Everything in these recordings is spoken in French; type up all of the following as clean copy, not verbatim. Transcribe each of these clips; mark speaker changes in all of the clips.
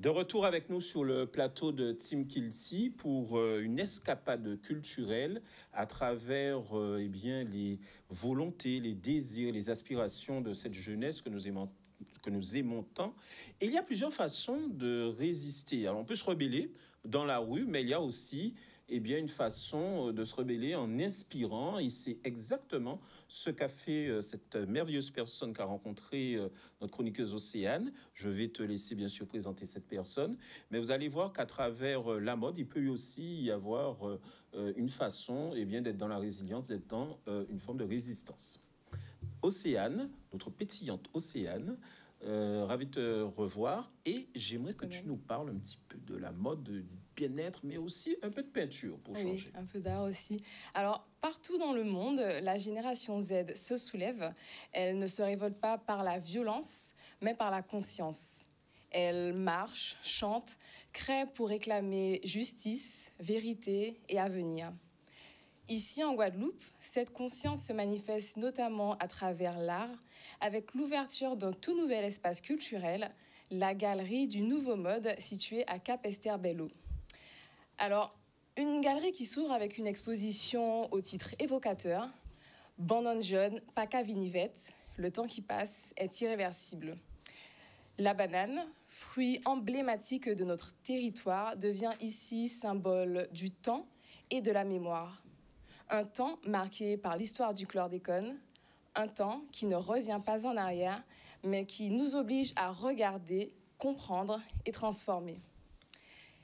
Speaker 1: De retour avec nous sur le plateau de Tim Kilsi pour une escapade culturelle à travers eh bien, les volontés, les désirs, les aspirations de cette jeunesse que nous aimons tant. Et il y a plusieurs façons de résister. Alors on peut se rebeller dans la rue, mais il y a aussi eh bien, une façon de se rebeller en inspirant. Et c'est exactement ce qu'a fait cette merveilleuse personne qu'a rencontré notre chroniqueuse Océane. Je vais te laisser bien sûr présenter cette personne, mais vous allez voir qu'à travers la mode, il peut aussi y avoir une façon eh bien, d'être dans la résilience, d'être dans une forme de résistance. Océane, notre pétillante Océane, ravi de te revoir et j'aimerais que tu nous parles un petit peu de la mode, du bien-être, mais aussi un peu de peinture pour changer.
Speaker 2: Oui, un peu d'art aussi. Alors, partout dans le monde, la génération Z se soulève. Elle ne se révolte pas par la violence, mais par la conscience. Elle marche, chante, crée pour réclamer justice, vérité et avenir. Ici, en Guadeloupe, cette conscience se manifeste notamment à travers l'art, avec l'ouverture d'un tout nouvel espace culturel, la galerie du Nouveau Mode située à Cap-Esther-Bello. Alors, une galerie qui s'ouvre avec une exposition au titre évocateur, « Bandon jeune, pas qu'à vinivette, le temps qui passe est irréversible ». La banane, fruit emblématique de notre territoire, devient ici symbole du temps et de la mémoire. Un temps marqué par l'histoire du chlordécone, un temps qui ne revient pas en arrière, mais qui nous oblige à regarder, comprendre et transformer.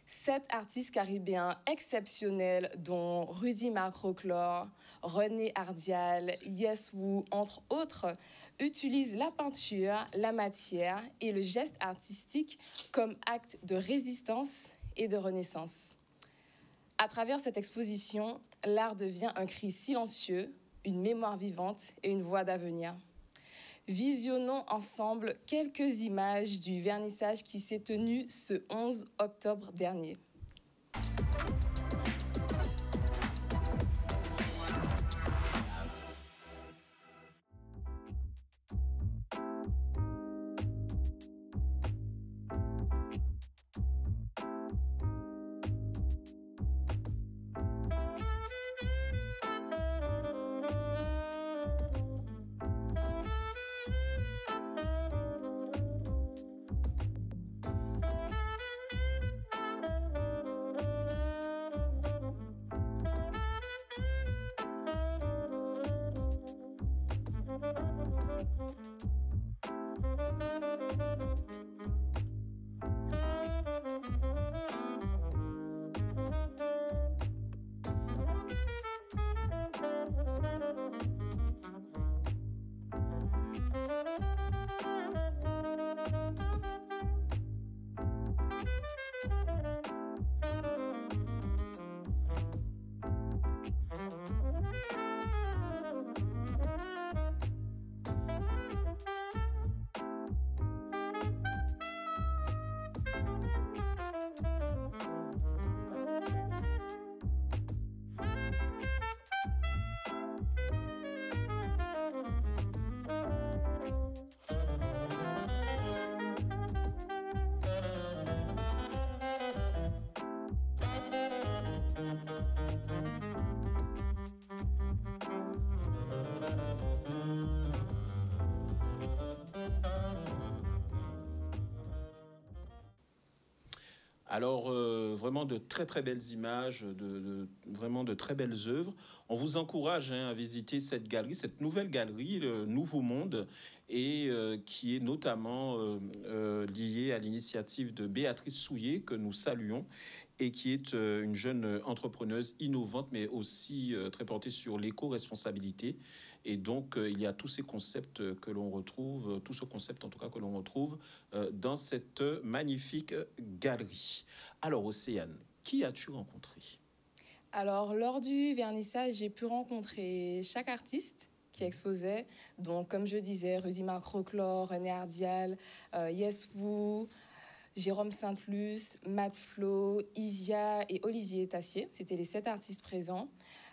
Speaker 2: 7 artistes caribéens exceptionnels, dont Rudy Macrochlore, René Hardial, Yes Wu, entre autres, utilisent la peinture, la matière et le geste artistique comme acte de résistance et de renaissance. À travers cette exposition, l'art devient un cri silencieux, une mémoire vivante et une voie d'avenir. Visionnons ensemble quelques images du vernissage qui s'est tenu ce 11 octobre dernier.
Speaker 1: Alors, vraiment de très très belles images, vraiment de très belles œuvres. On vous encourage à visiter cette galerie, cette nouvelle galerie, le Nouveau Monde, et qui est notamment liée à l'initiative de Béatrice Souillet, que nous saluons, et qui est une jeune entrepreneuse innovante, mais aussi très portée sur l'éco-responsabilité. Et donc, il y a tous ces concepts que l'on retrouve, tout ce concept en tout cas que l'on retrouve dans cette magnifique galerie. Alors, Océane, qui as-tu rencontré?
Speaker 2: Alors, lors du vernissage, j'ai pu rencontrer chaque artiste qui exposait. Donc, comme je disais, Rudy Macrochlore, René Hardial, Yes Wu, Jérôme Saint-Luce, Matt Flo, Isia et Olivier Tassier. C'était les 7 artistes présents.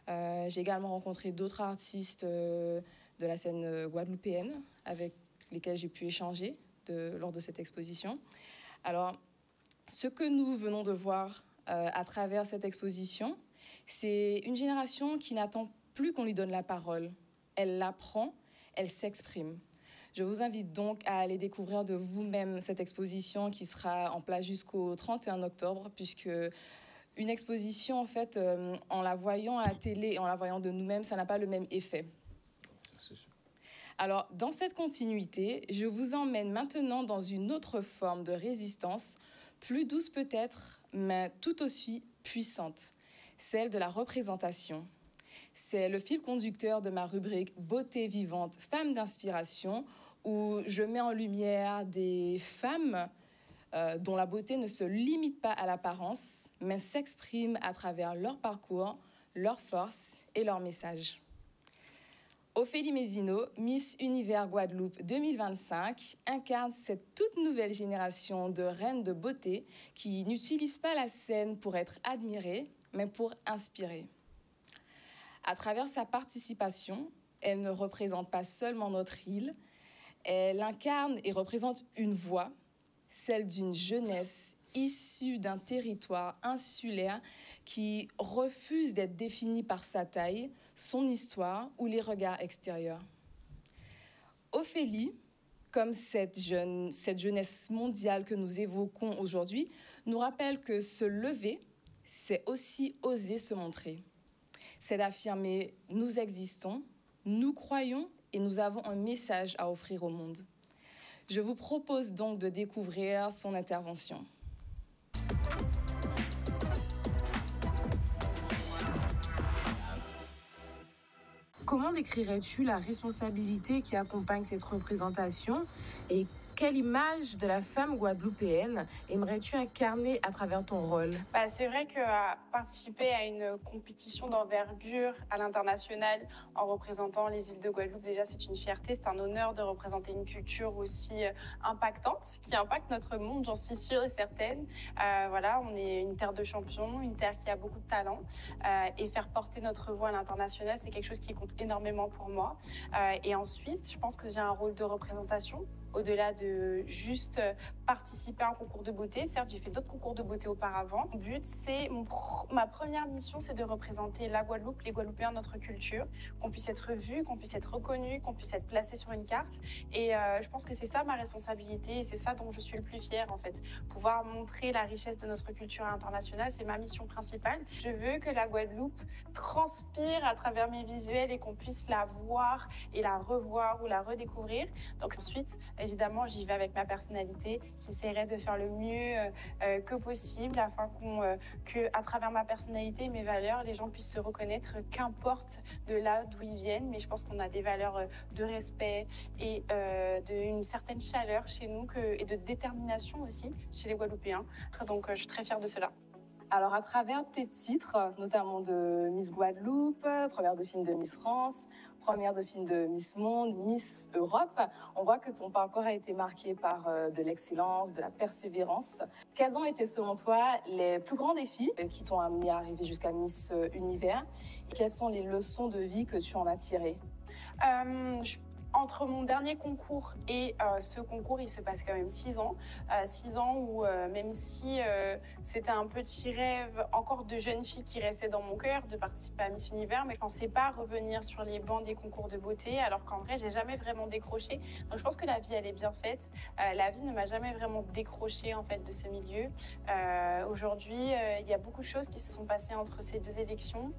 Speaker 2: J'ai également rencontré d'autres artistes de la scène guadeloupéenne avec lesquels j'ai pu échanger lors de cette exposition. Alors, Ce que nous venons de voir à travers cette exposition, c'est une génération qui n'attend plus qu'on lui donne la parole. Elle l'apprend, elle s'exprime. Je vous invite donc à aller découvrir de vous-même cette exposition qui sera en place jusqu'au 31 octobre, puisque une exposition, en fait, en la voyant à la télé et en la voyant de nous-mêmes, ça n'a pas le même effet. Alors, dans cette continuité, je vous emmène maintenant dans une autre forme de résistance, plus douce peut-être, mais tout aussi puissante, celle de la représentation. C'est le fil conducteur de ma rubrique Beauté vivante, femmes d'inspiration, où je mets en lumière des femmes dont la beauté ne se limite pas à l'apparence, mais s'exprime à travers leur parcours, leur force et leur message. Ophélie Mézineau, Miss Univers Guadeloupe 2025, incarne cette toute nouvelle génération de reines de beauté qui n'utilisent pas la scène pour être admirée, mais pour inspirer. À travers sa participation, elle ne représente pas seulement notre île, elle incarne et représente une voix, celle d'une jeunesse issue d'un territoire insulaire qui refuse d'être définie par sa taille, son histoire ou les regards extérieurs. Ophélie, comme cette jeunesse mondiale que nous évoquons aujourd'hui, nous rappelle que se lever, c'est aussi oser se montrer. C'est d'affirmer « nous existons, nous croyons et nous avons un message à offrir au monde ». Je vous propose donc de découvrir son intervention. Comment décrirais-tu la responsabilité qui accompagne cette représentation et quelle image de la femme guadeloupéenne aimerais-tu incarner à travers ton rôle?
Speaker 3: C'est vrai que participer à une compétition d'envergure à l'international en représentant les îles de Guadeloupe, déjà c'est une fierté, c'est un honneur de représenter une culture aussi impactante, qui impacte notre monde, j'en suis sûre et certaine. Voilà, on est une terre de champions, une terre qui a beaucoup de talent et faire porter notre voix à l'international, c'est quelque chose qui compte énormément pour moi. Et ensuite, je pense que j'ai un rôle de représentation. Au-delà de juste participer à un concours de beauté. Certes, j'ai fait d'autres concours de beauté auparavant. Mon but, ma première mission, c'est de représenter la Guadeloupe, les Guadeloupéens, notre culture, qu'on puisse être vu, qu'on puisse être reconnu, qu'on puisse être placé sur une carte. Et je pense que c'est ça ma responsabilité et c'est ça dont je suis le plus fière, en fait. Pouvoir montrer la richesse de notre culture internationale, c'est ma mission principale. Je veux que la Guadeloupe transpire à travers mes visuels et qu'on puisse la voir et la revoir ou la redécouvrir. Donc ensuite, évidemment, j'y vais avec ma personnalité. J'essaierai de faire le mieux que possible afin que, à travers ma personnalité et mes valeurs, les gens puissent se reconnaître, qu'importe de là d'où ils viennent. Mais je pense qu'on a des valeurs de respect et d'une certaine chaleur chez nous et de détermination aussi chez les Guadeloupéens. Donc, je suis très fière de cela.
Speaker 2: Alors, à travers tes titres, notamment de Miss Guadeloupe, première dauphine de Miss France, première dauphine de Miss Monde, Miss Europe, on voit que ton parcours a été marqué par de l'excellence, de la persévérance. Quels ont été, selon toi, les plus grands défis qui t'ont amené à arriver jusqu'à Miss Univers? Et quelles sont les leçons de vie que tu en as tirées?
Speaker 3: Entre mon dernier concours et ce concours, il se passe quand même 6 ans. 6 ans où, même si c'était un petit rêve encore de jeune fille qui restait dans mon cœur, de participer à Miss Univers, mais je ne pensais pas revenir sur les bancs des concours de beauté, alors qu'en vrai, j'ai jamais vraiment décroché. Donc je pense que la vie, elle est bien faite. La vie ne m'a jamais vraiment décroché en fait, de ce milieu. Aujourd'hui, il y a beaucoup de choses qui se sont passées entre ces deux élections.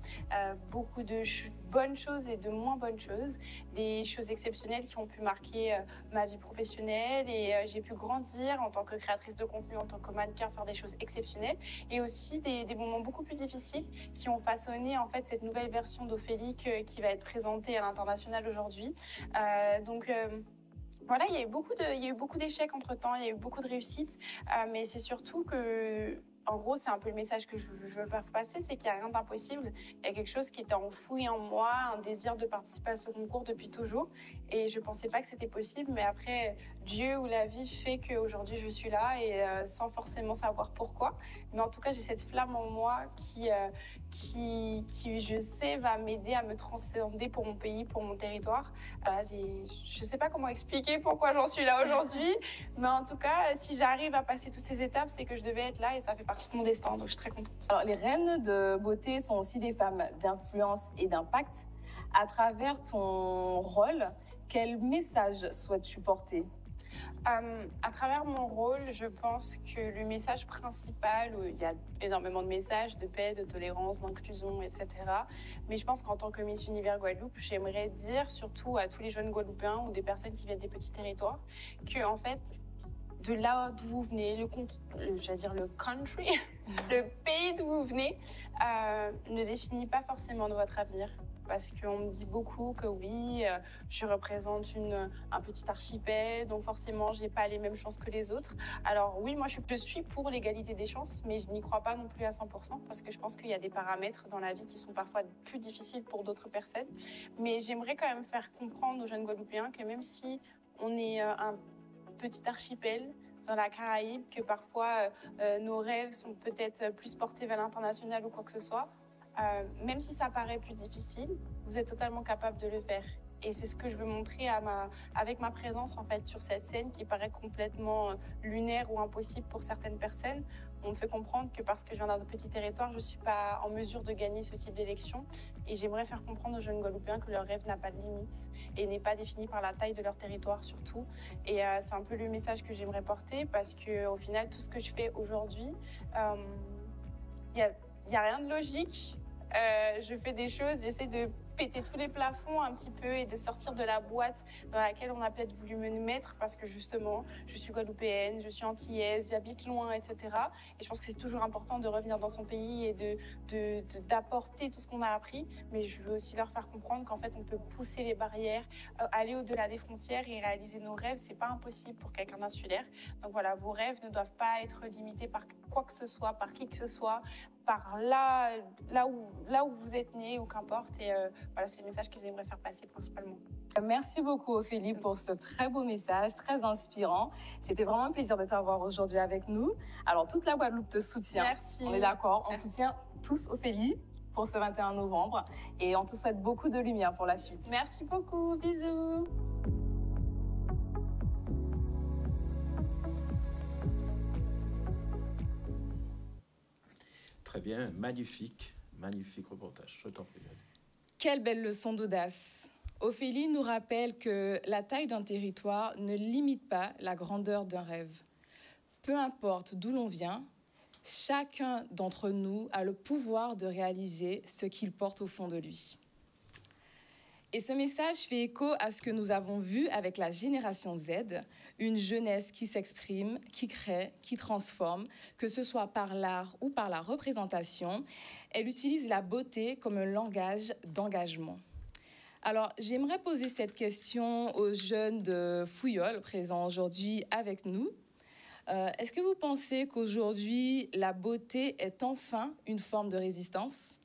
Speaker 3: Beaucoup de bonnes choses et de moins bonnes choses. Des choses exceptionnelles qui ont pu marquer ma vie professionnelle et j'ai pu grandir en tant que créatrice de contenu, en tant que mannequin, faire des choses exceptionnelles et aussi des moments beaucoup plus difficiles qui ont façonné en fait cette nouvelle version d'Ophélie qui va être présentée à l'international aujourd'hui. Voilà, il y a eu beaucoup d'échecs entre-temps, il y a eu beaucoup de réussites, mais c'est surtout que en gros, c'est un peu le message que je veux faire passer, c'est qu'il n'y a rien d'impossible. Il y a quelque chose qui était enfoui en moi, un désir de participer à ce concours depuis toujours. Et je ne pensais pas que c'était possible, mais après, Dieu ou la vie fait qu'aujourd'hui je suis là et sans forcément savoir pourquoi. Mais en tout cas, j'ai cette flamme en moi qui je sais, va m'aider à me transcender pour mon pays, pour mon territoire. Je ne sais pas comment expliquer pourquoi j'en suis là aujourd'hui, mais en tout cas, si j'arrive à passer toutes ces étapes, c'est que je devais être là et ça fait partie de mon destin, donc je suis très contente.
Speaker 2: Alors, les reines de beauté sont aussi des femmes d'influence et d'impact. À travers ton rôle, quel message souhaites-tu porter?
Speaker 3: À travers mon rôle, je pense que le message principal, où il y a énormément de messages de paix, de tolérance, d'inclusion, etc. Mais je pense qu'en tant que Miss Univers Guadeloupe, j'aimerais dire surtout à tous les jeunes Guadeloupéens ou des personnes qui viennent des petits territoires que, en fait, de là d'où vous venez, j'allais dire le country, le pays d'où vous venez, ne définit pas forcément de votre avenir. Parce qu'on me dit beaucoup que oui, je représente un petit archipel, donc forcément, je n'ai pas les mêmes chances que les autres. Alors oui, moi, je suis pour l'égalité des chances, mais je n'y crois pas non plus à 100%, parce que je pense qu'il y a des paramètres dans la vie qui sont parfois plus difficiles pour d'autres personnes. Mais j'aimerais quand même faire comprendre aux jeunes Guadeloupéens que même si on est un petit archipel dans la Caraïbe, que parfois nos rêves sont peut-être plus portés vers l'international ou quoi que ce soit, même si ça paraît plus difficile, vous êtes totalement capable de le faire. Et c'est ce que je veux montrer avec ma présence en fait sur cette scène qui paraît complètement lunaire ou impossible pour certaines personnes. On me fait comprendre que parce que je viens d'un petit territoire, je ne suis pas en mesure de gagner ce type d'élection. Et j'aimerais faire comprendre aux jeunes Guadeloupéens que leur rêve n'a pas de limite et n'est pas défini par la taille de leur territoire surtout. Et c'est un peu le message que j'aimerais porter parce qu'au final, tout ce que je fais aujourd'hui, il n'y a rien de logique. Je fais des choses, j'essaie de péter tous les plafonds un petit peu et de sortir de la boîte dans laquelle on a peut-être voulu me mettre parce que justement, je suis guadeloupéenne, je suis antillaise, j'habite loin, etc. Et je pense que c'est toujours important de revenir dans son pays et d'apporter tout ce qu'on a appris. Mais je veux aussi leur faire comprendre qu'en fait, on peut pousser les barrières, aller au-delà des frontières et réaliser nos rêves. C'est pas impossible pour quelqu'un d'insulaire. Donc voilà, vos rêves ne doivent pas être limités par quoi que ce soit, par qui que ce soit, par là où vous êtes né ou qu'importe. Et voilà, c'est le message que j'aimerais faire passer principalement.
Speaker 2: Merci beaucoup Ophélie pour ce très beau message, très inspirant. C'était vraiment un plaisir de t'avoir aujourd'hui avec nous. Alors toute la Guadeloupe te soutient.
Speaker 3: Merci.
Speaker 2: On est d'accord, on soutient tous Ophélie pour ce 21 novembre et on te souhaite beaucoup de lumière pour la suite.
Speaker 3: Merci beaucoup, bisous.
Speaker 1: Très bien, magnifique, magnifique reportage. Je t'en prie.
Speaker 2: Quelle belle leçon d'audace. Ophélie nous rappelle que la taille d'un territoire ne limite pas la grandeur d'un rêve. Peu importe d'où l'on vient, chacun d'entre nous a le pouvoir de réaliser ce qu'il porte au fond de lui. Et ce message fait écho à ce que nous avons vu avec la génération Z, une jeunesse qui s'exprime, qui crée, qui transforme, que ce soit par l'art ou par la représentation. Elle utilise la beauté comme un langage d'engagement. Alors, j'aimerais poser cette question aux jeunes de Fouillol, présents aujourd'hui avec nous. Est-ce que vous pensez qu'aujourd'hui, la beauté est enfin une forme de résistance ?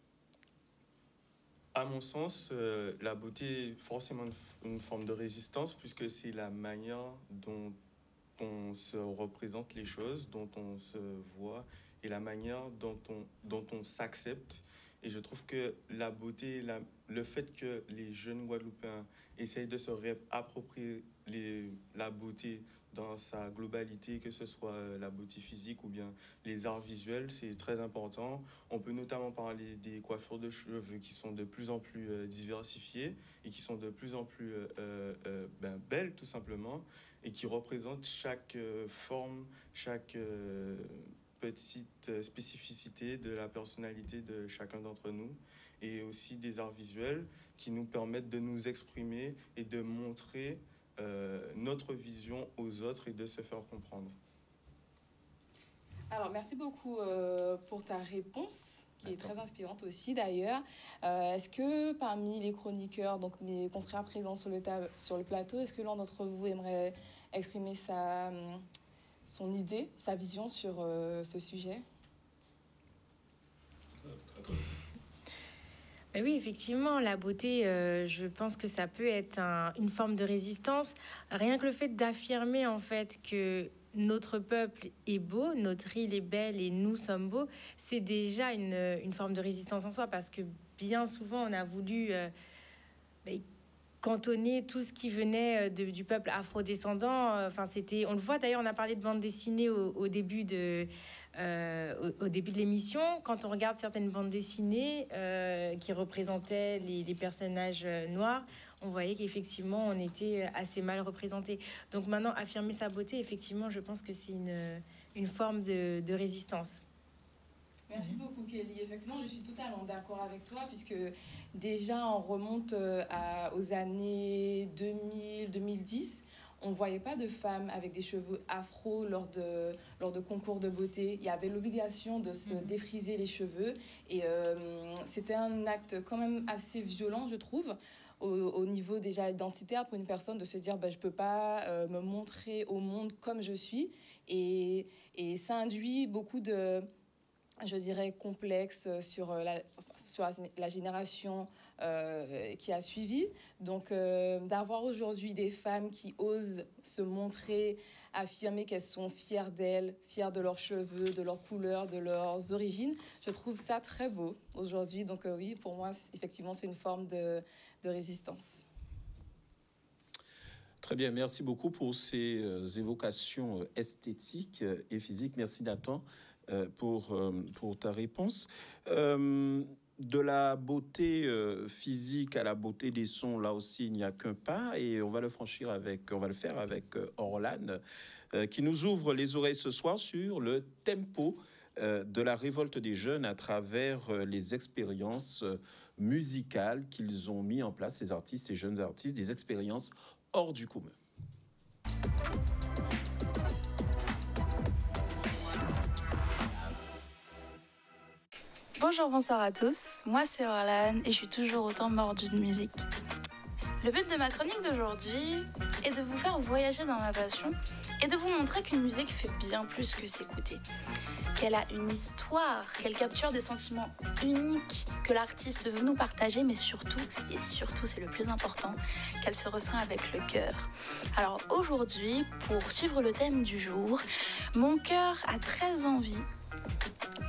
Speaker 4: À mon sens, la beauté est forcément une forme de résistance puisque c'est la manière dont on se représente les choses, dont on se voit et la manière dont on s'accepte. Et je trouve que la beauté, le fait que les jeunes Guadeloupéens essayent de se réapproprier la beauté dans sa globalité, que ce soit la beauté physique ou bien les arts visuels, c'est très important. On peut notamment parler des coiffures de cheveux qui sont de plus en plus diversifiées et qui sont de plus en plus belles tout simplement et qui représentent chaque forme, chaque petite spécificité de la personnalité de chacun d'entre nous et aussi des arts visuels qui nous permettent de nous exprimer et de montrer notre vision aux autres et de se faire comprendre.
Speaker 2: Alors, merci beaucoup pour ta réponse, qui est très inspirante aussi d'ailleurs. Est-ce que parmi les chroniqueurs, donc mes confrères présents sur le plateau, est-ce que l'un d'entre vous aimerait exprimer son idée, sa vision sur ce sujet ?
Speaker 5: Ben oui, effectivement, la beauté, je pense que ça peut être une forme de résistance. Rien que le fait d'affirmer en fait que notre peuple est beau, notre île est belle et nous sommes beaux, c'est déjà une forme de résistance en soi, parce que bien souvent on a voulu cantonner tout ce qui venait du peuple afrodescendant. Enfin, on le voit d'ailleurs, on a parlé de bande dessinée au début de l'émission. Quand on regarde certaines bandes dessinées qui représentaient les personnages noirs, on voyait qu'effectivement on était assez mal représentés. Donc maintenant, affirmer sa beauté, effectivement, je pense que c'est une forme de résistance.
Speaker 2: Merci beaucoup, Kelly. Effectivement, je suis totalement d'accord avec toi, puisque déjà, on remonte aux années 2000-2010. On ne voyait pas de femmes avec des cheveux afro lors de concours de beauté. Il y avait l'obligation de se défriser les cheveux. Et c'était un acte quand même assez violent, je trouve, au niveau déjà identitaire pour une personne, de se dire je ne peux pas me montrer au monde comme je suis. Et ça induit beaucoup de, je dirais, complexe sur la génération qui a suivi. Donc, d'avoir aujourd'hui des femmes qui osent se montrer, affirmer qu'elles sont fières d'elles, fières de leurs cheveux, de leurs couleurs, de leurs origines, je trouve ça très beau aujourd'hui. Donc, oui, pour moi, effectivement, c'est une forme de résistance.
Speaker 1: Très bien, merci beaucoup pour ces évocations esthétiques et physiques. Merci, Nathan, pour ta réponse. De la beauté physique à la beauté des sons, là aussi, il n'y a qu'un pas, et on va le faire avec Orlan, qui nous ouvre les oreilles ce soir sur le tempo de la révolte des jeunes à travers les expériences musicales qu'ils ont mis en place, ces artistes, ces jeunes artistes, des expériences hors du commun.
Speaker 6: Bonjour, bonsoir à tous, moi c'est Orlan et je suis toujours autant mordue de musique. Le but de ma chronique d'aujourd'hui est de vous faire voyager dans ma passion et de vous montrer qu'une musique fait bien plus que s'écouter. Qu'elle a une histoire, qu'elle capture des sentiments uniques que l'artiste veut nous partager, mais surtout, et surtout c'est le plus important, qu'elle se ressent avec le cœur. Alors aujourd'hui, pour suivre le thème du jour, mon cœur a très envie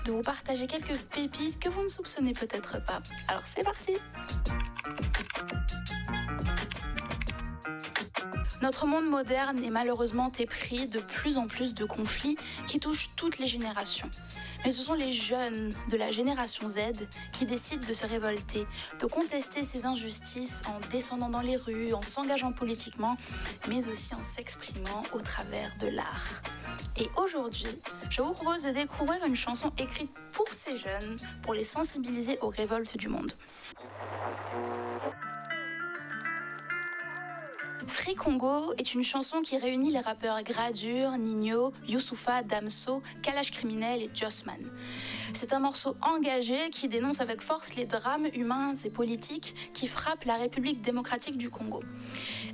Speaker 6: de vous partager quelques pépites que vous ne soupçonnez peut-être pas. Alors c'est parti! Notre monde moderne est malheureusement épris de plus en plus de conflits qui touchent toutes les générations. Mais ce sont les jeunes de la génération Z qui décident de se révolter, de contester ces injustices en descendant dans les rues, en s'engageant politiquement, mais aussi en s'exprimant au travers de l'art. Et aujourd'hui, je vous propose de découvrir une chanson écrite pour ces jeunes, pour les sensibiliser aux révoltes du monde. Free Congo est une chanson qui réunit les rappeurs Gradure, Ninho, Youssoupha, Damso, Kalash Criminel et Jossman. C'est un morceau engagé qui dénonce avec force les drames humains et politiques qui frappent la République démocratique du Congo.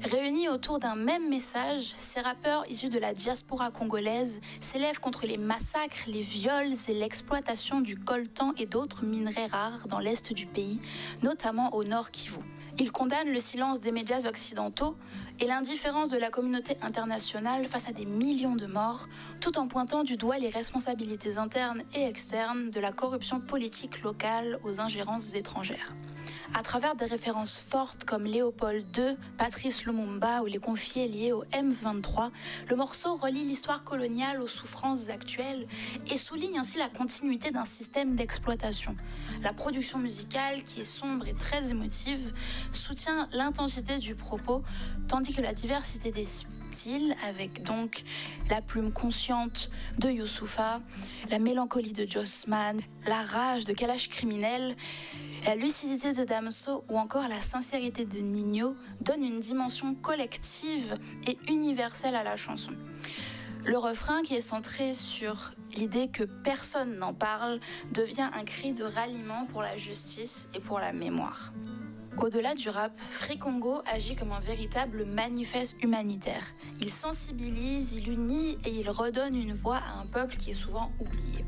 Speaker 6: Réunis autour d'un même message, ces rappeurs issus de la diaspora congolaise s'élèvent contre les massacres, les viols et l'exploitation du coltan et d'autres minerais rares dans l'est du pays, notamment au nord Kivu. Ils condamnent le silence des médias occidentaux et l'indifférence de la communauté internationale face à des millions de morts, tout en pointant du doigt les responsabilités internes et externes de la corruption politique locale aux ingérences étrangères. À travers des références fortes comme Léopold II, Patrice Lumumba ou les conflits liés au M23, le morceau relie l'histoire coloniale aux souffrances actuelles et souligne ainsi la continuité d'un système d'exploitation. La production musicale, qui est sombre et très émotive, soutient l'intensité du propos, tandis que la diversité des styles, avec donc la plume consciente de Youssoupha, la mélancolie de Jossman, la rage de Kalash Criminel, la lucidité de Damso ou encore la sincérité de Ninho donne une dimension collective et universelle à la chanson. Le refrain, qui est centré sur l'idée que personne n'en parle, devient un cri de ralliement pour la justice et pour la mémoire. Au-delà du rap, Free Congo agit comme un véritable manifeste humanitaire. Il sensibilise, il unit et il redonne une voix à un peuple qui est souvent oublié.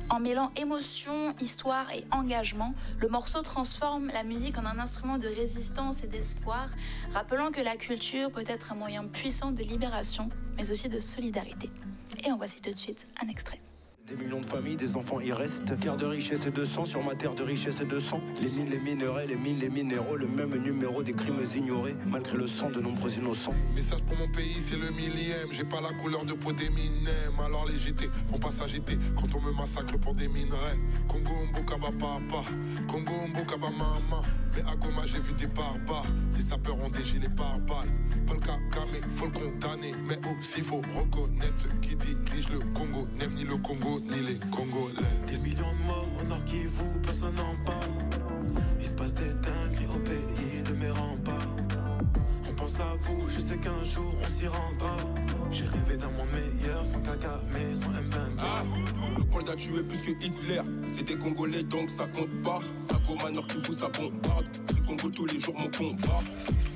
Speaker 6: En mêlant émotion, histoire et engagement, le morceau transforme la musique en un instrument de résistance et d'espoir, rappelant que la culture peut être un moyen puissant de libération, mais aussi de solidarité. Et en voici tout de suite un extrait.
Speaker 7: Des millions de familles, des enfants y restent. Fiers de richesse et de sang, sur ma terre de richesse et de sang. Les mines, les minerais, les mines, les minéraux. Le même numéro des crimes ignorés, malgré le sang de nombreux innocents.
Speaker 8: Message pour mon pays, c'est le millième. J'ai pas la couleur de peau d'Eminem. Alors les JT vont pas s'agiter quand on me massacre pour des minerais. Congo, Mbokaba, papa. Congo, Mbokaba, mama. Mais à Goma, j'ai vu des barbares. Les sapeurs ont des gilets pare-balles. Paul Kagame, faut le condamner. Mais aussi, faut reconnaître ceux qui dirigent le Congo. N'aiment ni le Congo, ni les Congolais.
Speaker 7: Des millions de morts au Nord Kivu, personne n'en parle. Il se passe des dingueries au pays de mes remparts. On pense à vous, je sais qu'un jour on s'y rendra. J'ai rêvé d'un monde meilleur, sans Kagame, sans M23.
Speaker 9: Le Paul a tué plus que Hitler. C'était Congolais donc ça compte pas. À Goma, Nord Kivu, ça bombarde. Crie Congo tous les jours mon combat.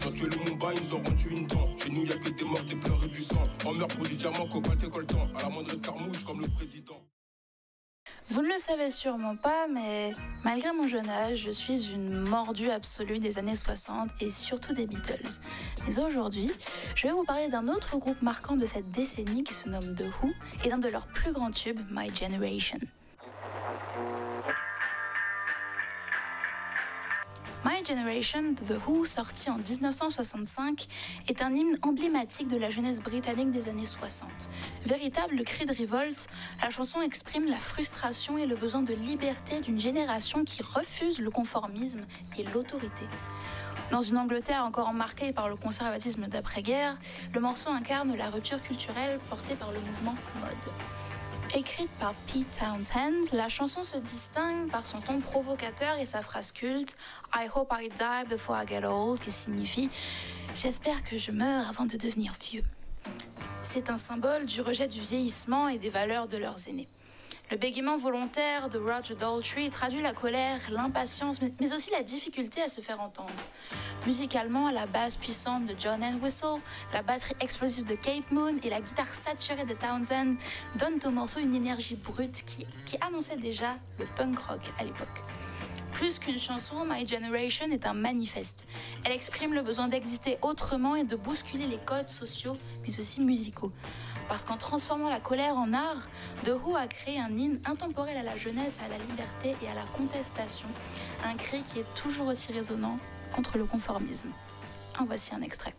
Speaker 9: Ils ont tué le Mumbai, ils nous ont rendu une dent. Chez nous y'a que des morts, des pleurs et du sang. On meurt pour du diamant, cobalt et coltan. À la moindre escarmouche comme le président.
Speaker 6: Vous ne le savez sûrement pas, mais malgré mon jeune âge, je suis une mordue absolue des années 60 et surtout des Beatles. Mais aujourd'hui, je vais vous parler d'un autre groupe marquant de cette décennie qui se nomme The Who et d'un de leurs plus grands tubes, My Generation. My Generation, The Who, sorti en 1965, est un hymne emblématique de la jeunesse britannique des années 60. Véritable cri de révolte, la chanson exprime la frustration et le besoin de liberté d'une génération qui refuse le conformisme et l'autorité. Dans une Angleterre encore marquée par le conservatisme d'après-guerre, le morceau incarne la rupture culturelle portée par le mouvement mode. Écrite par Pete Townshend, la chanson se distingue par son ton provocateur et sa phrase culte « I hope I die before I get old » qui signifie « J'espère que je meurs avant de devenir vieux ». C'est un symbole du rejet du vieillissement et des valeurs de leurs aînés. Le bégaiement volontaire de Roger Daltrey traduit la colère, l'impatience, mais aussi la difficulté à se faire entendre. Musicalement, la basse puissante de John Entwistle, la batterie explosive de Keith Moon et la guitare saturée de Townshend donnent au morceau une énergie brute qui annonçait déjà le punk rock à l'époque. Plus qu'une chanson, My Generation est un manifeste. Elle exprime le besoin d'exister autrement et de bousculer les codes sociaux, mais aussi musicaux. Parce qu'en transformant la colère en art, The Who a créé un hymne intemporel à la jeunesse, à la liberté et à la contestation. Un cri qui est toujours aussi résonnant contre le conformisme. En voici un extrait.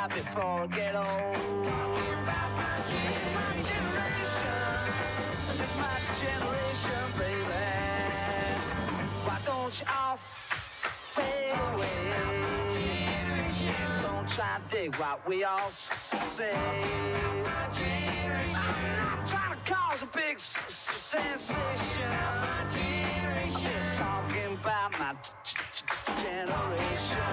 Speaker 10: Before I get old. Talking about my generation. This is my generation, baby. Why don't you all fade away? Don't try to dig what we all say. I'm trying to cause a big sensation. I'm just talking about my generation.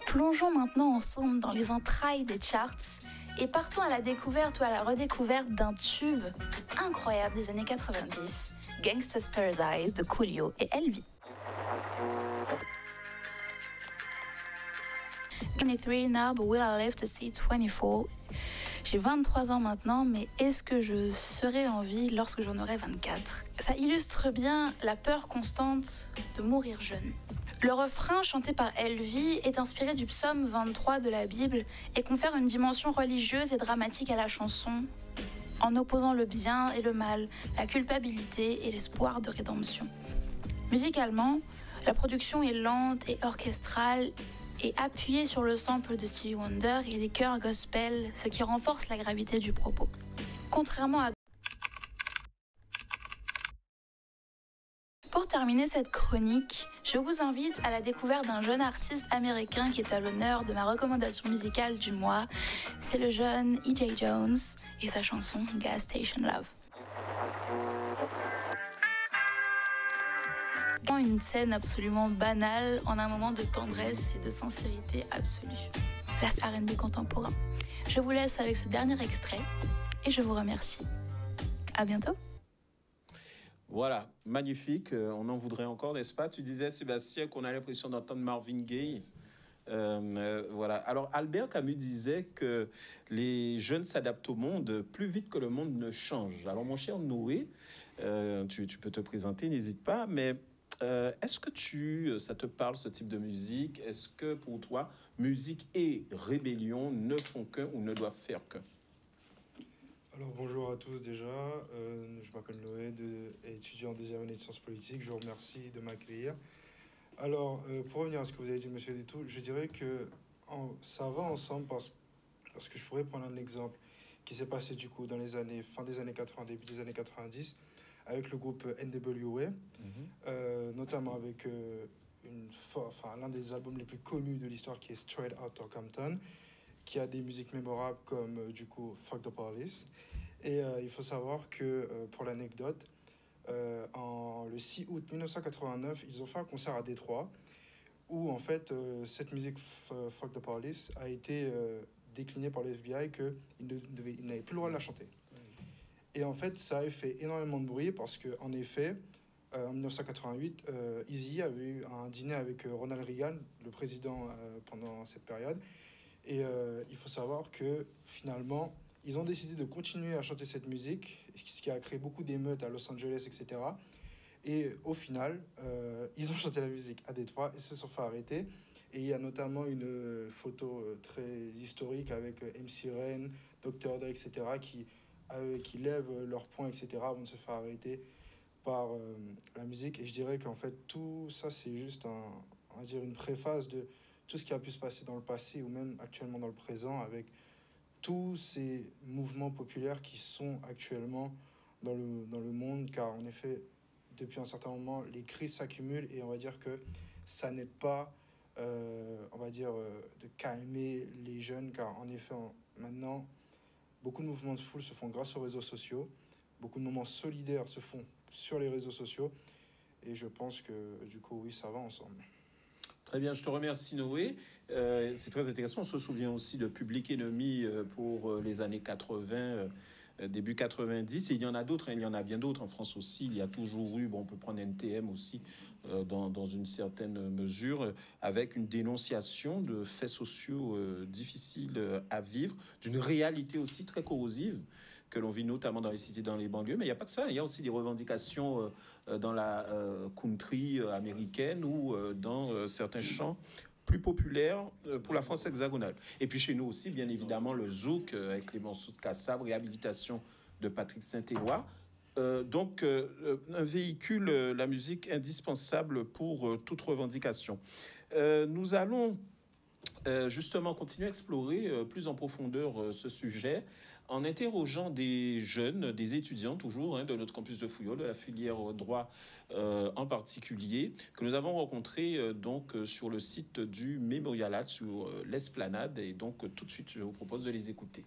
Speaker 6: Plongeons maintenant ensemble dans les entrailles des charts et partons à la découverte ou à la redécouverte d'un tube incroyable des années 90, Gangsta's Paradise de Coolio et Elvis. 23 now, but will I live to see 24? J'ai 23 ans maintenant, mais est-ce que je serai en vie lorsque j'en aurai 24? Ça illustre bien la peur constante de mourir jeune. Le refrain, chanté par Elvis, est inspiré du psaume 23 de la Bible et confère une dimension religieuse et dramatique à la chanson, en opposant le bien et le mal, la culpabilité et l'espoir de rédemption. Musicalement, la production est lente et orchestrale et appuyée sur le sample de Stevie Wonder et des chœurs gospel, ce qui renforce la gravité du propos. Contrairement à... Pour terminer cette chronique, je vous invite à la découverte d'un jeune artiste américain qui est à l'honneur de ma recommandation musicale du mois. C'est le jeune E.J. Jones et sa chanson Gas Station Love. Dans une scène absolument banale, en un moment de tendresse et de sincérité absolue. Place R&B contemporain. Je vous laisse avec ce dernier extrait et je vous remercie. À bientôt.
Speaker 1: Voilà, magnifique. On en voudrait encore, n'est-ce pas? Tu disais, Sébastien, qu'on a l'impression d'entendre Marvin Gaye. Voilà. Alors, Albert Camus disait que les jeunes s'adaptent au monde plus vite que le monde ne change. Alors, mon cher Noé, tu peux te présenter, n'hésite pas, mais est-ce que ça te parle, ce type de musique? Est-ce que pour toi, musique et rébellion ne font qu'un ou ne doivent faire qu'un?
Speaker 11: Alors bonjour à tous déjà, je m'appelle Noé, étudiant en deuxième année de sciences politiques, je vous remercie de m'accueillir. Alors pour revenir à ce que vous avez dit monsieur Détoul, je dirais que ça va ensemble parce que je pourrais prendre un exemple qui s'est passé du coup dans les années, fin des années 80, début des années 90 avec le groupe NWA, notamment avec l'un des albums les plus connus de l'histoire qui est Straight Outta Compton, qui a des musiques mémorables comme du coup Fuck the Police. Et il faut savoir que pour l'anecdote, le 6 août 1989, ils ont fait un concert à Détroit où en fait cette musique Fuck the Police a été déclinée par le FBI qu'ils n'avaient plus le droit de la chanter. Et en fait ça a fait énormément de bruit parce qu'en effet, en 1988, Eazy avait eu un dîner avec Ronald Reagan, le président pendant cette période. Et il faut savoir que finalement, ils ont décidé de continuer à chanter cette musique, ce qui a créé beaucoup d'émeutes à Los Angeles, etc. Et au final, ils ont chanté la musique à Détroit et se sont fait arrêter. Et il y a notamment une photo très historique avec MC Ren, Dr. Dre, etc. qui lèvent leur poing, etc. avant de se faire arrêter par la musique. Et je dirais qu'en fait, tout ça, c'est juste on va dire une préface de tout ce qui a pu se passer dans le passé ou même actuellement dans le présent avec tous ces mouvements populaires qui sont actuellement dans le monde, car en effet, depuis un certain moment, les crises s'accumulent et on va dire que ça n'aide pas, on va dire, de calmer les jeunes, car en effet, maintenant, beaucoup de mouvements de foule se font grâce aux réseaux sociaux, beaucoup de moments solidaires se font sur les réseaux sociaux et je pense que du coup, oui, ça va ensemble.
Speaker 1: Très bien, je te remercie Noé. C'est très intéressant. On se souvient aussi de Public Enemy pour les années 80, début 90. Et il y en a d'autres, hein, il y en a bien d'autres en France aussi. Il y a toujours eu, on peut prendre NTM aussi dans une certaine mesure, avec une dénonciation de faits sociaux difficiles à vivre, d'une réalité aussi très corrosive que l'on vit notamment dans les cités, dans les banlieues. Mais il n'y a pas que ça. Il y a aussi des revendications dans la country américaine ou dans certains champs plus populaires pour la France hexagonale. Et puis chez nous aussi, bien évidemment, le zouk avec les morceaux de Kassav, réhabilitation de Patrick Saint-Éloi. Donc, un véhicule, la musique indispensable pour toute revendication. Nous allons justement continuer à explorer plus en profondeur ce sujet en interrogeant des jeunes, des étudiants toujours de notre campus de Fouillol, de la filière droit en particulier, que nous avons rencontrés donc sur le site du Mémorialat, sur l'Esplanade. Et donc tout de suite, je vous propose de les écouter.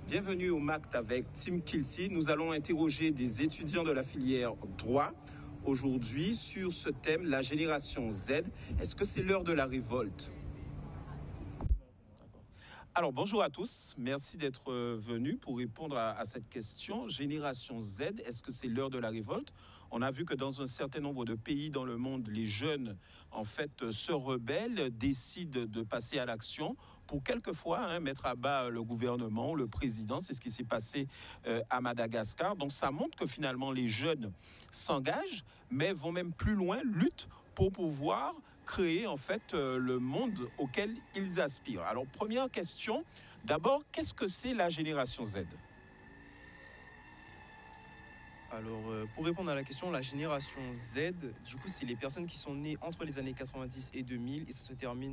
Speaker 1: Bienvenue au MACT avec Tim Kilsey. Nous allons interroger des étudiants de la filière droit aujourd'hui sur ce thème, la génération Z. Est-ce que c'est l'heure de la révolte? Alors, bonjour à tous. Merci d'être venus pour répondre à cette question. Génération Z, est-ce que c'est l'heure de la révolte? On a vu que dans un certain nombre de pays dans le monde, les jeunes, en fait, se rebellent, décident de passer à l'action pour quelquefois mettre à bas le gouvernement, le président. C'est ce qui s'est passé à Madagascar. Donc, ça montre que finalement, les jeunes s'engagent, mais vont même plus loin, luttent pour pouvoir créer en fait le monde auquel ils aspirent. Alors, première question, d'abord, qu'est-ce que c'est la génération Z?
Speaker 12: Alors, pour répondre à la question, la génération Z, du coup, c'est les personnes qui sont nées entre les années 90 et 2000 et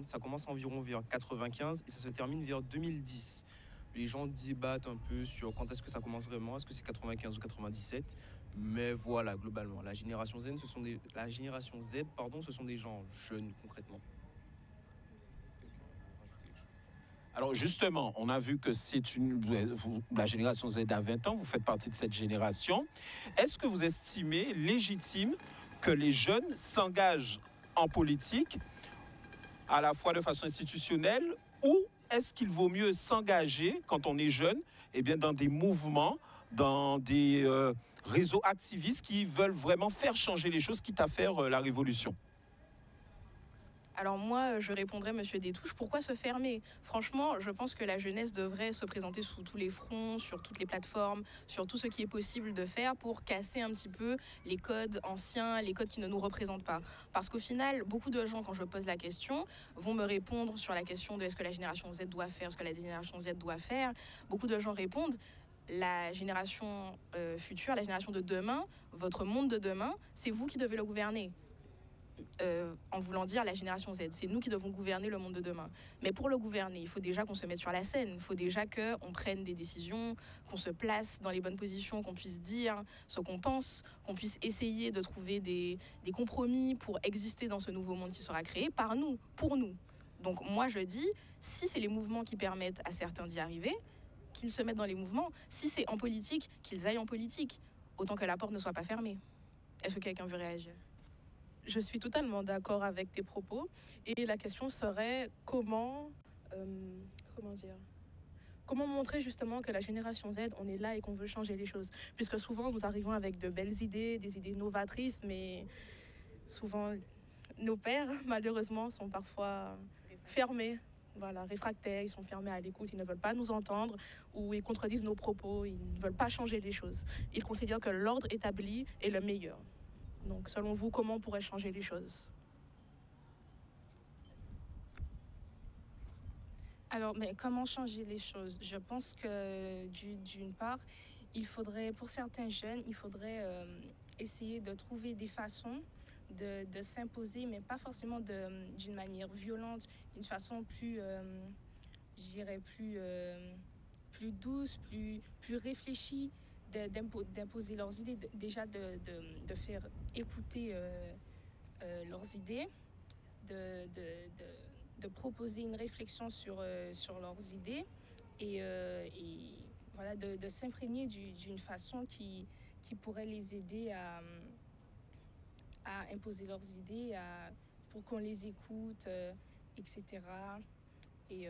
Speaker 12: ça commence environ vers 95 et ça se termine vers 2010. Les gens débattent un peu sur quand est-ce que ça commence vraiment, est-ce que c'est 95 ou 97, mais voilà, globalement, la génération Z, ce sont des gens jeunes concrètement.
Speaker 1: Alors justement, on a vu que la génération Z a 20 ans, vous faites partie de cette génération. Est-ce que vous estimez légitime que les jeunes s'engagent en politique, à la fois de façon institutionnelle, ou est-ce qu'il vaut mieux s'engager, quand on est jeune, eh bien, dans des mouvements, dans des réseaux activistes qui veulent vraiment faire changer les choses, quitte à faire la révolution?
Speaker 2: Alors moi, je répondrais, Monsieur Détouche, pourquoi se fermer? Franchement, je pense que la jeunesse devrait se présenter sous tous les fronts, sur toutes les plateformes, sur tout ce qui est possible de faire pour casser un petit peu les codes anciens, les codes qui ne nous représentent pas. Parce qu'au final, beaucoup de gens, quand je pose la question, vont me répondre sur la question de est-ce que la génération Z doit faire, ce que la génération Z doit faire. Beaucoup de gens répondent, la génération future, la génération de demain, votre monde de demain, c'est vous qui devez le gouverner. En voulant dire la génération Z, c'est nous qui devons gouverner le monde de demain. Mais pour le gouverner, il faut déjà qu'on se mette sur la scène, il faut déjà qu'on prenne des décisions, qu'on se place dans les bonnes positions, qu'on puisse dire ce qu'on pense, qu'on puisse essayer de trouver des compromis pour exister dans ce nouveau monde qui sera créé par nous, pour nous. Donc moi je dis, si c'est les mouvements qui permettent à certains d'y arriver, qu'ils se mettent dans les mouvements. Si c'est en politique, qu'ils aillent en politique, autant que la porte ne soit pas fermée. Est-ce que quelqu'un veut réagir?
Speaker 13: Je suis totalement d'accord avec tes propos. Et la question serait comment montrer justement que la génération Z, on est là et qu'on veut changer les choses. Puisque souvent, nous arrivons avec de belles idées, des idées novatrices, mais souvent, nos pères, malheureusement, sont parfois fermés. Voilà, réfractaires, ils sont fermés à l'écoute, ils ne veulent pas nous entendre ou ils contredisent nos propos, ils ne veulent pas changer les choses. Ils considèrent que l'ordre établi est le meilleur. Donc, selon vous, comment on pourrait changer les choses?
Speaker 14: Alors, mais comment changer les choses? Je pense que d'une part, il faudrait, pour certains jeunes, il faudrait essayer de trouver des façons de s'imposer, mais pas forcément d'une manière violente, d'une façon plus, je dirais, plus douce, plus réfléchie, d'imposer leurs idées, déjà de faire écouter leurs idées, de proposer une réflexion sur leurs idées et voilà, de s'imprégner d'une façon qui pourrait les aider à imposer leurs idées, pour qu'on les écoute, etc. Et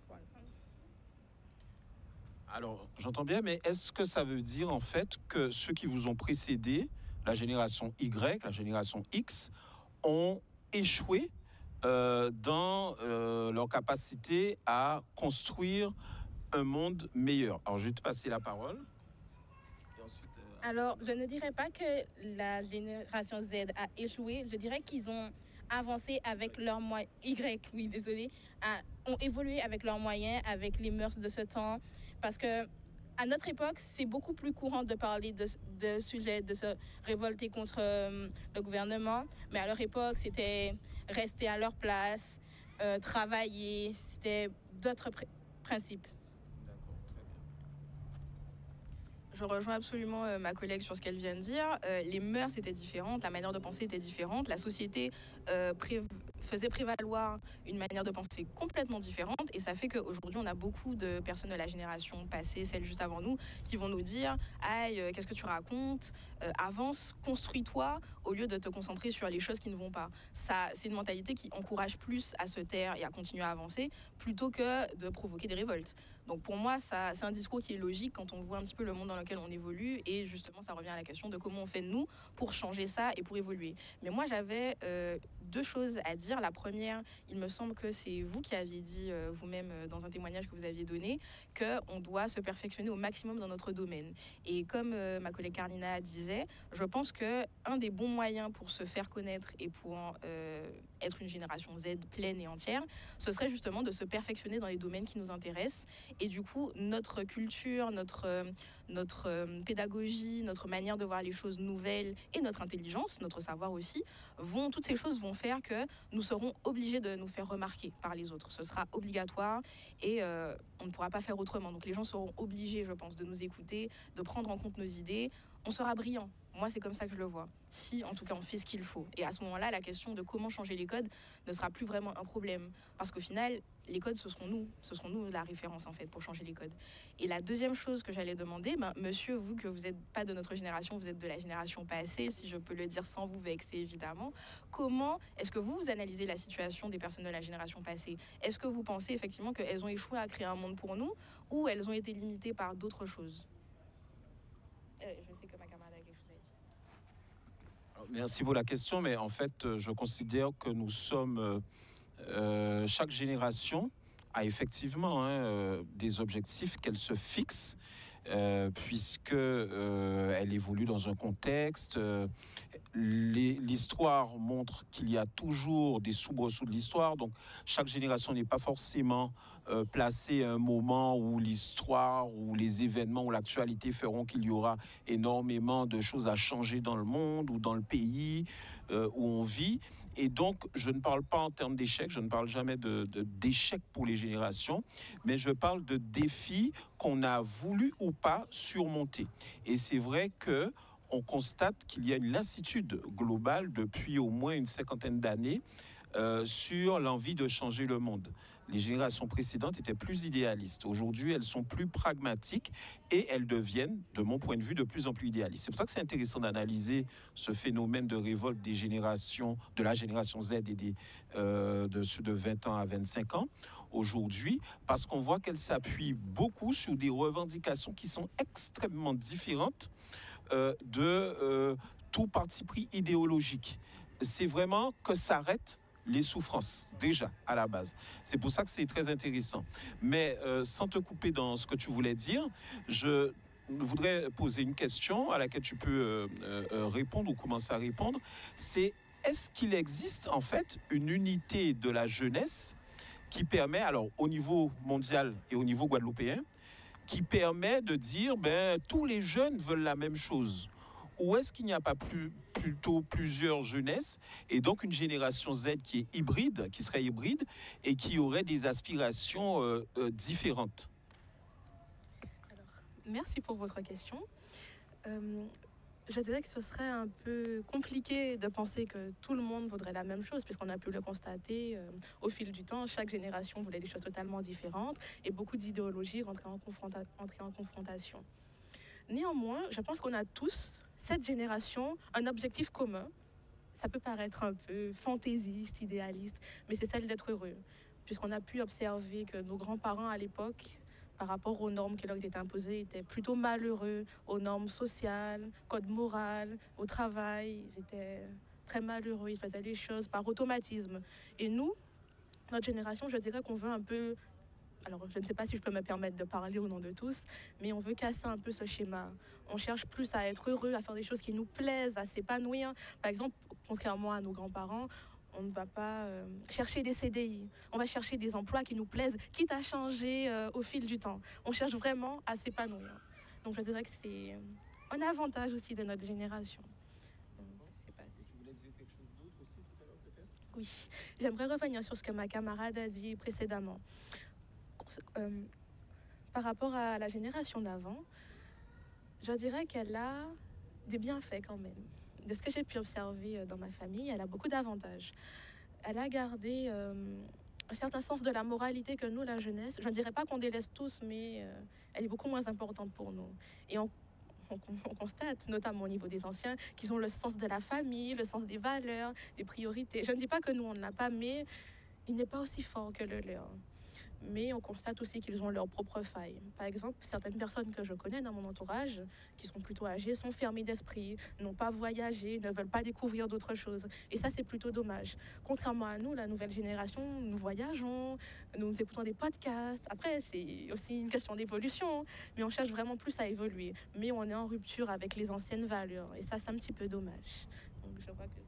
Speaker 14: voilà.
Speaker 1: Alors, j'entends bien, mais est-ce que ça veut dire en fait que ceux qui vous ont précédé, la génération Y, la génération X, ont échoué dans leur capacité à construire un monde meilleur? Alors, je vais te passer la parole.
Speaker 13: Alors, je ne dirais pas que la génération Z a échoué. Je dirais qu'ils ont avancé avec leurs moyens. Ont évolué avec leurs moyens, avec les mœurs de ce temps. Parce que à notre époque, c'est beaucoup plus courant de parler de sujets, de se révolter contre le gouvernement. Mais à leur époque, c'était rester à leur place, travailler. C'était d'autres principes.
Speaker 2: Je rejoins absolument ma collègue sur ce qu'elle vient de dire. Les mœurs étaient différentes, la manière de penser était différente, la société faisait prévaloir une manière de penser complètement différente et ça fait qu'aujourd'hui on a beaucoup de personnes de la génération passée, celle juste avant nous, qui vont nous dire « Aïe, qu'est-ce que tu racontes ? Avance, construis-toi » au lieu de te concentrer sur les choses qui ne vont pas. Ça, c'est une mentalité qui encourage plus à se taire et à continuer à avancer plutôt que de provoquer des révoltes. Donc pour moi, ça, c'est un discours qui est logique quand on voit un petit peu le monde dans lequel on évolue et justement ça revient à la question de comment on fait nous pour changer ça et pour évoluer. Mais moi j'avais deux choses à dire. La première, il me semble que c'est vous qui aviez dit vous-même dans un témoignage que vous aviez donné qu'on doit se perfectionner au maximum dans notre domaine. Et comme ma collègue Carlina disait, je pense qu'un des bons moyens pour se faire connaître et pour être une génération Z pleine et entière, ce serait justement de se perfectionner dans les domaines qui nous intéressent. Et du coup, notre culture, notre pédagogie, notre manière de voir les choses nouvelles et notre intelligence, notre savoir aussi, toutes ces choses vont faire que nous serons obligés de nous faire remarquer par les autres. Ce sera obligatoire et on ne pourra pas faire autrement. Donc les gens seront obligés, je pense, de nous écouter, de prendre en compte nos idées.
Speaker 13: on sera brillant. Moi, c'est comme ça que je le vois. Si, en tout cas, on fait ce qu'il faut. Et à ce moment-là, la question de comment changer les codes ne sera plus vraiment un problème. Parce qu'au final, les codes, ce seront nous la référence, en fait, pour changer les codes. Et la deuxième chose que j'allais demander, monsieur, vous, que vous n'êtes pas de notre génération, vous êtes de la génération passée, si je peux le dire sans vous vexer, évidemment, comment est-ce que vous analysez la situation des personnes de la génération passée? Est-ce que vous pensez effectivement qu'elles ont échoué à créer un monde pour nous ou elles ont été limitées par d'autres choses? Je sais que ma camarade a quelque chose à dire.
Speaker 1: Merci pour la question, mais en fait, je considère que nous sommes... chaque génération a effectivement des objectifs qu'elle se fixe, puisque elle évolue dans un contexte. L'histoire montre qu'il y a toujours des soubresauts de l'histoire, donc chaque génération n'est pas forcément placée à un moment où l'histoire, ou les événements, ou l'actualité feront qu'il y aura énormément de choses à changer dans le monde ou dans le pays où on vit. Et donc, je ne parle pas en termes d'échecs, je ne parle jamais d'échecs pour les générations, mais je parle de défis qu'on a voulu ou pas surmonter. Et c'est vrai que on constate qu'il y a une lassitude globale depuis au moins une cinquantaine d'années sur l'envie de changer le monde. Les générations précédentes étaient plus idéalistes. Aujourd'hui, elles sont plus pragmatiques et elles deviennent, de mon point de vue, de plus en plus idéalistes. C'est pour ça que c'est intéressant d'analyser ce phénomène de révolte des générations, de la génération Z et de ceux de 20 ans à 25 ans aujourd'hui, parce qu'on voit qu'elles s'appuient beaucoup sur des revendications qui sont extrêmement différentes de tout parti pris idéologique. C'est vraiment que s'arrêtent les souffrances, déjà, à la base. C'est pour ça que c'est très intéressant. Mais sans te couper dans ce que tu voulais dire, je voudrais poser une question à laquelle tu peux répondre ou commencer à répondre. C'est, est-ce qu'il existe, en fait, une unité de la jeunesse qui permet, alors, au niveau mondial et au niveau guadeloupéen, qui permet de dire, tous les jeunes veulent la même chose? Ou est-ce qu'il n'y a pas plutôt plusieurs jeunesses et donc une génération Z qui est hybride, qui serait hybride et qui aurait des aspirations différentes?
Speaker 13: Alors, merci pour votre question. Je dirais que ce serait un peu compliqué de penser que tout le monde voudrait la même chose, puisqu'on a pu le constater au fil du temps. Chaque génération voulait des choses totalement différentes et beaucoup d'idéologies rentraient en confrontation. Néanmoins, je pense qu'on a tous, cette génération, un objectif commun. Ça peut paraître un peu fantaisiste, idéaliste, mais c'est celle d'être heureux. Puisqu'on a pu observer que nos grands-parents à l'époque, par rapport aux normes qui leur étaient imposées, étaient plutôt malheureux, aux normes sociales, code moral, au travail. Ils étaient très malheureux, ils faisaient les choses par automatisme. Et nous, notre génération, je dirais qu'on veut un peu... Alors, je ne sais pas si je peux me permettre de parler au nom de tous, mais on veut casser un peu ce schéma. On cherche plus à être heureux, à faire des choses qui nous plaisent, à s'épanouir. Par exemple, contrairement à nos grands-parents, on ne va pas chercher des CDI. On va chercher des emplois qui nous plaisent, quitte à changer au fil du temps. On cherche vraiment à s'épanouir. Donc, je dirais que c'est un avantage aussi de notre génération.
Speaker 1: Tu voulais dire quelque chose d'autre aussi tout à l'heure, peut-être?
Speaker 13: Oui, j'aimerais revenir sur ce que ma camarade a dit précédemment. Par rapport à la génération d'avant, je dirais qu'elle a des bienfaits quand même. De ce que j'ai pu observer dans ma famille, elle a beaucoup d'avantages. Elle a gardé un certain sens de la moralité que nous, la jeunesse, je ne dirais pas qu'on délaisse tous, mais elle est beaucoup moins importante pour nous. Et on constate, notamment au niveau des anciens, qu'ils ont le sens de la famille, le sens des valeurs, des priorités. Je ne dis pas que nous, on ne l'a pas, mais il n'est pas aussi fort que le leur. Mais on constate aussi qu'ils ont leurs propres failles. Par exemple, certaines personnes que je connais dans mon entourage, qui sont plutôt âgées, sont fermées d'esprit, n'ont pas voyagé, ne veulent pas découvrir d'autres choses. Et ça, c'est plutôt dommage. Contrairement à nous, la nouvelle génération, nous voyageons, nous écoutons des podcasts. Après, c'est aussi une question d'évolution, mais on cherche vraiment plus à évoluer. Mais on est en rupture avec les anciennes valeurs. Et ça, c'est un petit peu dommage. Donc, je vois que...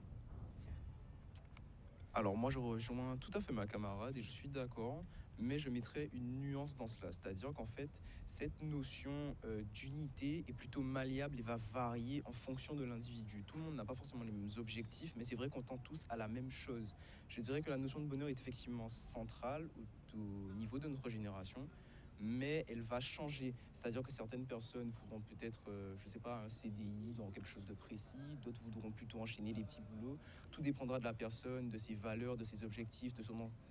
Speaker 12: Alors moi, je rejoins tout à fait ma camarade et je suis d'accord. Mais je mettrais une nuance dans cela, c'est-à-dire qu'en fait, cette notion d'unité est plutôt malléable et va varier en fonction de l'individu. Tout le monde n'a pas forcément les mêmes objectifs, mais c'est vrai qu'on tend tous à la même chose. Je dirais que la notion de bonheur est effectivement centrale au niveau de notre génération, mais elle va changer. C'est-à-dire que certaines personnes voudront peut-être, je ne sais pas, un CDI dans quelque chose de précis, d'autres voudront plutôt enchaîner des petits boulots. Tout dépendra de la personne, de ses valeurs, de ses objectifs, de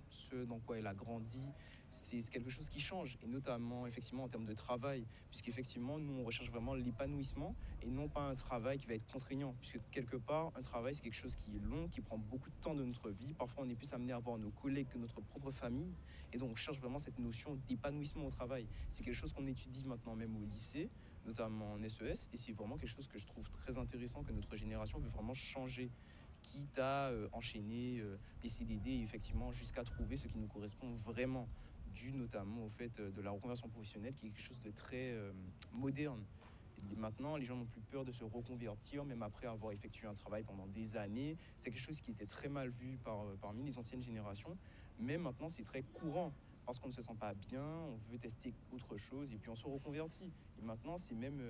Speaker 12: ce dans quoi elle a grandi. C'est quelque chose qui change, et notamment effectivement en termes de travail, puisqu'effectivement nous on recherche vraiment l'épanouissement et non pas un travail qui va être contraignant, puisque quelque part un travail c'est quelque chose qui est long, qui prend beaucoup de temps de notre vie. Parfois on est plus amené à voir nos collègues que notre propre famille, et donc on cherche vraiment cette notion d'épanouissement au travail. C'est quelque chose qu'on étudie maintenant même au lycée, notamment en SES, et c'est vraiment quelque chose que je trouve très intéressant, que notre génération veut vraiment changer, quitte à enchaîner les CDD effectivement jusqu'à trouver ce qui nous correspond vraiment, dû notamment au fait de la reconversion professionnelle qui est quelque chose de très moderne. Et maintenant, les gens n'ont plus peur de se reconvertir, même après avoir effectué un travail pendant des années. C'est quelque chose qui était très mal vu parmi les anciennes générations, mais maintenant c'est très courant. Parce qu'on ne se sent pas bien, on veut tester autre chose et puis on se reconvertit. Et maintenant, c'est même,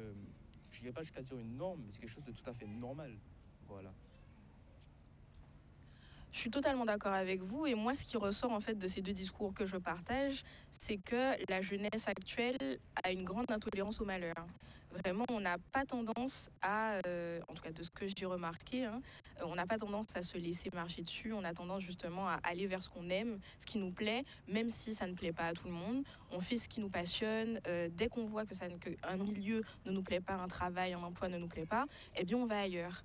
Speaker 12: je ne dirais pas jusqu'à dire une norme, mais c'est quelque chose de tout à fait normal. Voilà.
Speaker 13: Je suis totalement d'accord avec vous, et moi ce qui ressort en fait de ces deux discours que je partage, c'est que la jeunesse actuelle a une grande intolérance au malheur. Vraiment, on n'a pas tendance à, en tout cas de ce que j'ai remarqué, on n'a pas tendance à se laisser marcher dessus, on a tendance justement à aller vers ce qu'on aime, ce qui nous plaît, même si ça ne plaît pas à tout le monde. On fait ce qui nous passionne, dès qu'on voit qu'un milieu ne nous plaît pas, un travail, un emploi ne nous plaît pas, eh bien on va ailleurs.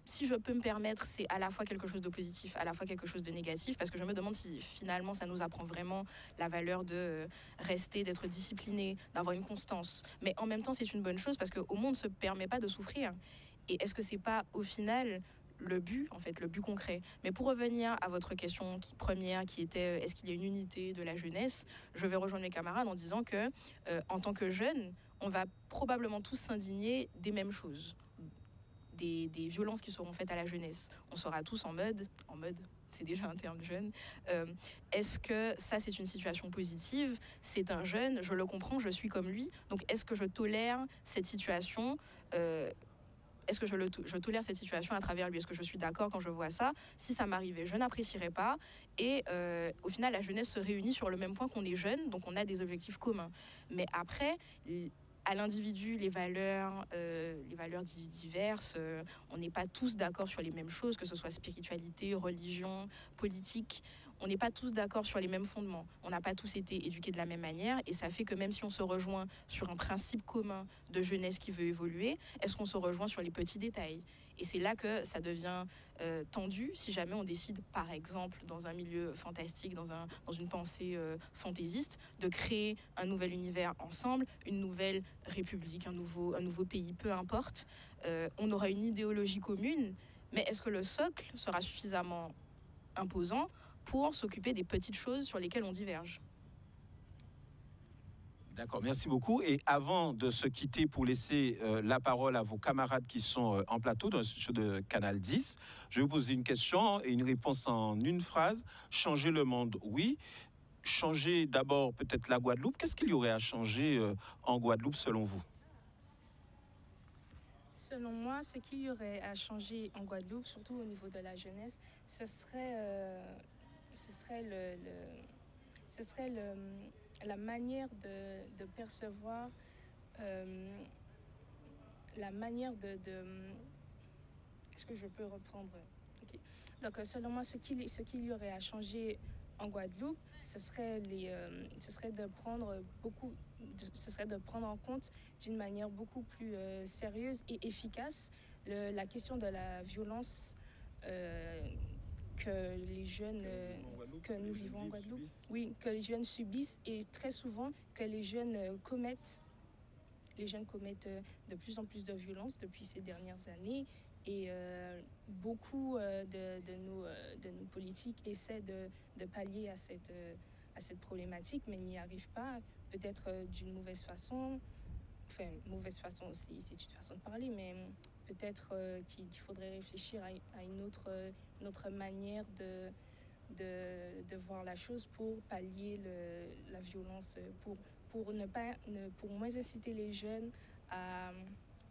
Speaker 13: Si je peux me permettre, c'est à la fois quelque chose de positif, à la fois quelque chose de négatif, parce que je me demande si finalement ça nous apprend vraiment la valeur de rester, d'être discipliné, d'avoir une constance. Mais en même temps, c'est une bonne chose parce qu'au monde ne se permet pas de souffrir. Et est-ce que c'est pas au final le but, en fait, le but concret? Mais pour revenir à votre question première, qui était est-ce qu'il y a une unité de la jeunesse, je vais rejoindre mes camarades en disant que en tant que jeunes, on va probablement tous s'indigner des mêmes choses. Des violences qui seront faites à la jeunesse. On sera tous en mode, c'est déjà un terme jeune. Est-ce que ça, c'est une situation positive? C'est un jeune, je le comprends, je suis comme lui. Donc, est-ce que je tolère cette situation? Est-ce que je tolère cette situation à travers lui? Est-ce que je suis d'accord quand je vois ça? Si ça m'arrivait, je n'apprécierais pas. Et au final, la jeunesse se réunit sur le même point qu'on est jeune, donc on a des objectifs communs. Mais après, à l'individu, les valeurs diverses, on n'est pas tous d'accord sur les mêmes choses, que ce soit spiritualité, religion, politique. On n'est pas tous d'accord sur les mêmes fondements. On n'a pas tous été éduqués de la même manière, et ça fait que même si on se rejoint sur un principe commun de jeunesse qui veut évoluer, est-ce qu'on se rejoint sur les petits détails? Et c'est là que ça devient tendu si jamais on décide, par exemple, dans un milieu fantastique, dans une pensée fantaisiste, de créer un nouvel univers ensemble, une nouvelle république, un nouveau pays, peu importe. On aura une idéologie commune, mais est-ce que le socle sera suffisamment imposant pour s'occuper des petites choses sur lesquelles on diverge?
Speaker 1: D'accord, merci beaucoup. Et avant de se quitter, pour laisser la parole à vos camarades qui sont en plateau dans le studio de Canal 10, je vais vous poser une question et une réponse en une phrase. Changer le monde, oui. Changer d'abord peut-être la Guadeloupe. Qu'est-ce qu'il y aurait à changer en Guadeloupe selon vous?
Speaker 14: Selon moi, ce qu'il y aurait à changer en Guadeloupe, surtout au niveau de la jeunesse, ce serait la manière de percevoir, la manière de... Est-ce que je peux reprendre? Okay. Donc, selon moi, ce qu'il y aurait à changer en Guadeloupe, ce serait de prendre en compte d'une manière beaucoup plus sérieuse et efficace la question de la violence que les jeunes, que nous vivons en Guadeloupe, oui, que les jeunes subissent, et très souvent que les jeunes commettent de plus en plus de violences depuis ces dernières années. Et beaucoup de nos politiques essaient de pallier à cette problématique, mais n'y arrivent pas, peut-être d'une mauvaise façon. Enfin, mauvaise façon, c'est une façon de parler, mais peut-être qu'il faudrait réfléchir à une autre manière de voir la chose pour pallier la violence, pour moins inciter les jeunes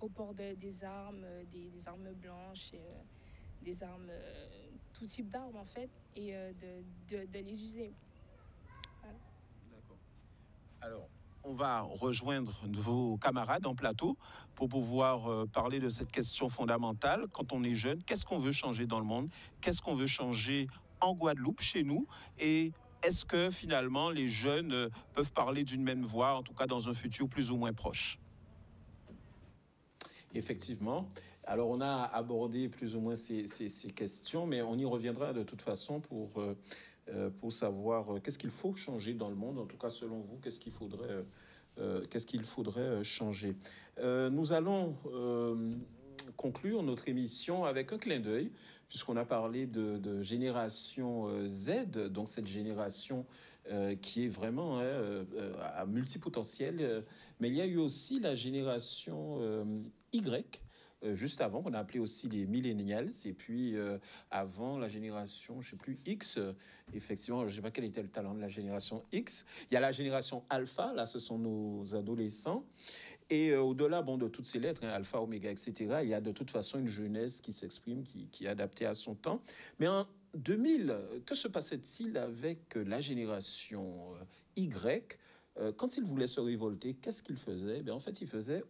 Speaker 14: au port des armes, des armes blanches, des armes, tout type d'armes en fait, et de les user. Voilà.
Speaker 1: D'accord. Alors, on va rejoindre vos camarades en plateau pour pouvoir parler de cette question fondamentale. Quand on est jeune, qu'est-ce qu'on veut changer dans le monde? Qu'est-ce qu'on veut changer en Guadeloupe, chez nous? Et est-ce que finalement les jeunes peuvent parler d'une même voix, en tout cas dans un futur plus ou moins proche? Effectivement. Alors, on a abordé plus ou moins ces questions, mais on y reviendra de toute façon pour savoir qu'est-ce qu'il faut changer dans le monde. En tout cas, selon vous, qu'est-ce qu'il faudrait changer. Nous allons conclure notre émission avec un clin d'œil, puisqu'on a parlé de génération Z, donc cette génération qui est vraiment à multipotentiel. Mais il y a eu aussi la génération Y, juste avant, qu'on a appelé aussi les millennials, et puis avant la génération, je ne sais plus, X, effectivement, je ne sais pas quel était le talent de la génération X. Il y a la génération Alpha, là, ce sont nos adolescents. Et au-delà de toutes ces lettres, alpha, oméga, etc., il y a de toute façon une jeunesse qui s'exprime, qui est adaptée à son temps. Mais en 2000, que se passait-il avec la génération Y? Quand ils voulaient se révolter, qu'est-ce qu'ils faisaient? En fait, ils faisaient,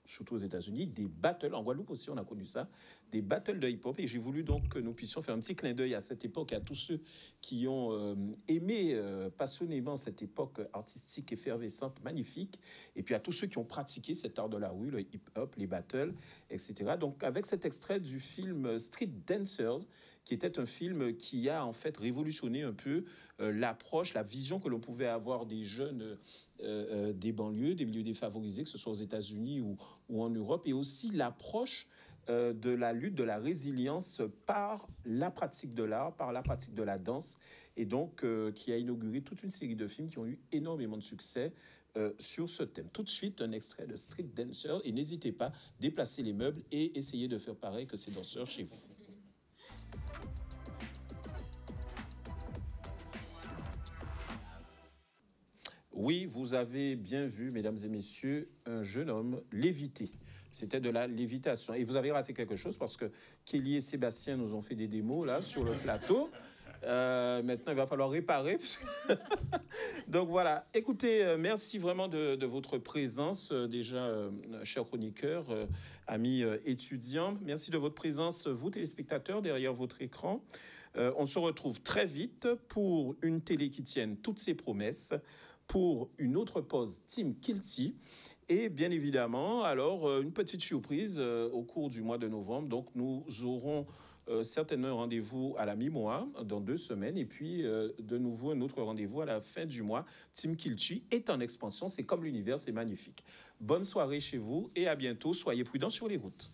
Speaker 1: surtout aux États-Unis, des battles. En Guadeloupe aussi, on a connu ça, des battles de hip-hop. Et j'ai voulu donc que nous puissions faire un petit clin d'œil à cette époque, à tous ceux qui ont aimé passionnément cette époque artistique effervescente, magnifique, et puis à tous ceux qui ont pratiqué cet art de la rue, le hip-hop, les battles, etc. Donc avec cet extrait du film Street Dancers, qui était un film qui a en fait révolutionné un peu l'approche, la vision que l'on pouvait avoir des jeunes des banlieues, des milieux défavorisés, que ce soit aux États-Unis ou en Europe, et aussi l'approche de la lutte, de la résilience par la pratique de l'art, par la pratique de la danse, et donc qui a inauguré toute une série de films qui ont eu énormément de succès sur ce thème. Tout de suite, un extrait de Street Dancer, et n'hésitez pas, déplacer les meubles et essayez de faire pareil que ces danseurs chez vous. Oui, vous avez bien vu, mesdames et messieurs, un jeune homme léviter. C'était de la lévitation. Et vous avez raté quelque chose parce que Kelly et Sébastien nous ont fait des démos là sur le plateau. Maintenant, il va falloir réparer. Donc voilà. Écoutez, merci vraiment de votre présence, déjà, chers chroniqueurs, amis étudiants. Merci de votre présence, vous téléspectateurs, derrière votre écran. On se retrouve très vite pour une télé qui tienne toutes ses promesses, pour une autre pause Team Kilty. Et bien évidemment, alors, une petite surprise au cours du mois de novembre. Donc, nous aurons certainement un rendez-vous à la mi-mois, dans 2 semaines. Et puis, de nouveau, un autre rendez-vous à la fin du mois. Team Kilty est en expansion. C'est comme l'univers, c'est magnifique. Bonne soirée chez vous et à bientôt. Soyez prudents sur les routes.